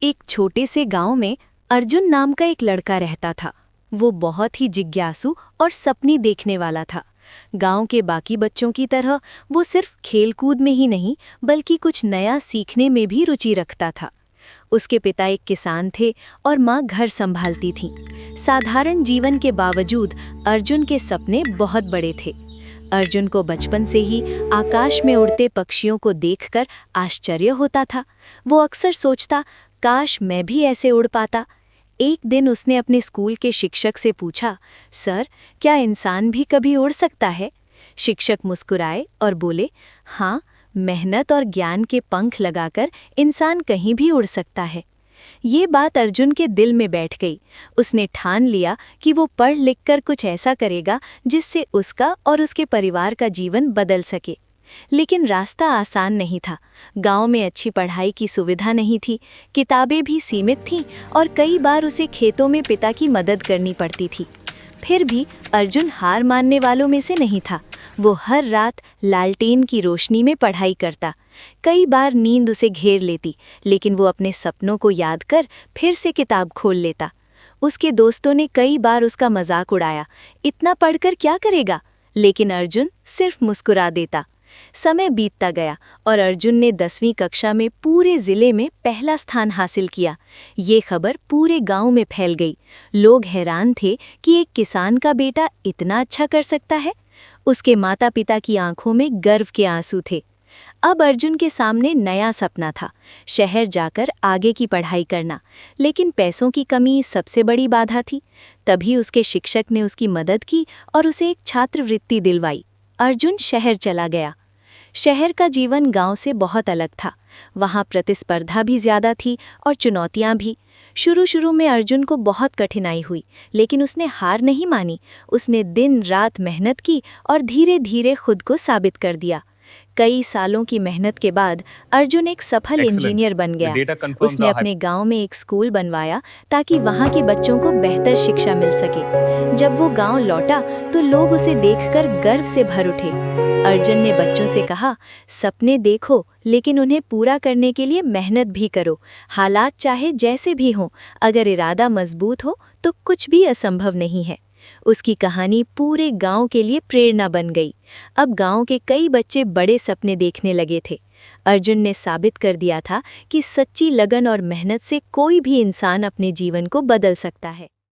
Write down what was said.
एक छोटे से गांव में अर्जुन नाम का एक लड़का रहता था। वो बहुत ही जिज्ञासु और सपने देखने वाला था। गांव के बाकी बच्चों की तरह वो सिर्फ खेलकूद में ही नहीं बल्कि कुछ नया सीखने में भी रुचि रखता था। उसके पिता एक किसान थे और माँ घर संभालती थीं। साधारण जीवन के बावजूद अर्जुन के सपने बहुत बड़े थे। अर्जुन को बचपन से ही आकाश में उड़ते पक्षियों को देखकर आश्चर्य होता था। वो अक्सर सोचता, काश मैं भी ऐसे उड़ पाता। एक दिन उसने अपने स्कूल के शिक्षक से पूछा, सर, क्या इंसान भी कभी उड़ सकता है? शिक्षक मुस्कुराए और बोले, हाँ, मेहनत और ज्ञान के पंख लगाकर इंसान कहीं भी उड़ सकता है। ये बात अर्जुन के दिल में बैठ गई। उसने ठान लिया कि वो पढ़ लिख कर कुछ ऐसा करेगा जिससे उसका और उसके परिवार का जीवन बदल सके। लेकिन रास्ता आसान नहीं था। गांव में अच्छी पढ़ाई की सुविधा नहीं थी, किताबें भी सीमित थीं और कई बार उसे खेतों में पिता की मदद करनी पड़ती थी। फिर भी अर्जुन हार मानने वालों में से नहीं था। वो हर रात लालटेन की रोशनी में पढ़ाई करता। कई बार नींद उसे घेर लेती, लेकिन वो अपने सपनों को याद कर फिर से किताब खोल लेता। उसके दोस्तों ने कई बार उसका मजाक उड़ाया, इतना पढ़कर क्या करेगा? लेकिन अर्जुन सिर्फ मुस्कुरा देता। समय बीतता गया और अर्जुन ने 10वीं कक्षा में पूरे जिले में पहला स्थान हासिल किया। ये खबर पूरे गांव में फैल गई। लोग हैरान थे कि एक किसान का बेटा इतना अच्छा कर सकता है। उसके माता पिता की आंखों में गर्व के आंसू थे। अब अर्जुन के सामने नया सपना था, शहर जाकर आगे की पढ़ाई करना। लेकिन पैसों की कमी सबसे बड़ी बाधा थी। तभी उसके शिक्षक ने उसकी मदद की और उसे एक छात्रवृत्ति दिलवाई। अर्जुन शहर चला गया। शहर का जीवन गांव से बहुत अलग था। वहां प्रतिस्पर्धा भी ज्यादा थी और चुनौतियां भी। शुरू में अर्जुन को बहुत कठिनाई हुई, लेकिन उसने हार नहीं मानी। उसने दिन रात मेहनत की और धीरे धीरे खुद को साबित कर दिया। कई सालों की मेहनत के बाद अर्जुन एक सफल इंजीनियर बन गया। उसने अपने गांव में एक स्कूल बनवाया ताकि वहां के बच्चों को बेहतर शिक्षा मिल सके। जब वो गांव लौटा तो लोग उसे देखकर गर्व से भर उठे। अर्जुन ने बच्चों से कहा, सपने देखो, लेकिन उन्हें पूरा करने के लिए मेहनत भी करो। हालात चाहे जैसे भी हों, अगर इरादा मजबूत हो तो कुछ भी असंभव नहीं है। उसकी कहानी पूरे गांव के लिए प्रेरणा बन गई। अब गांव के कई बच्चे बड़े सपने देखने लगे थे। अर्जुन ने साबित कर दिया था कि सच्ची लगन और मेहनत से कोई भी इंसान अपने जीवन को बदल सकता है।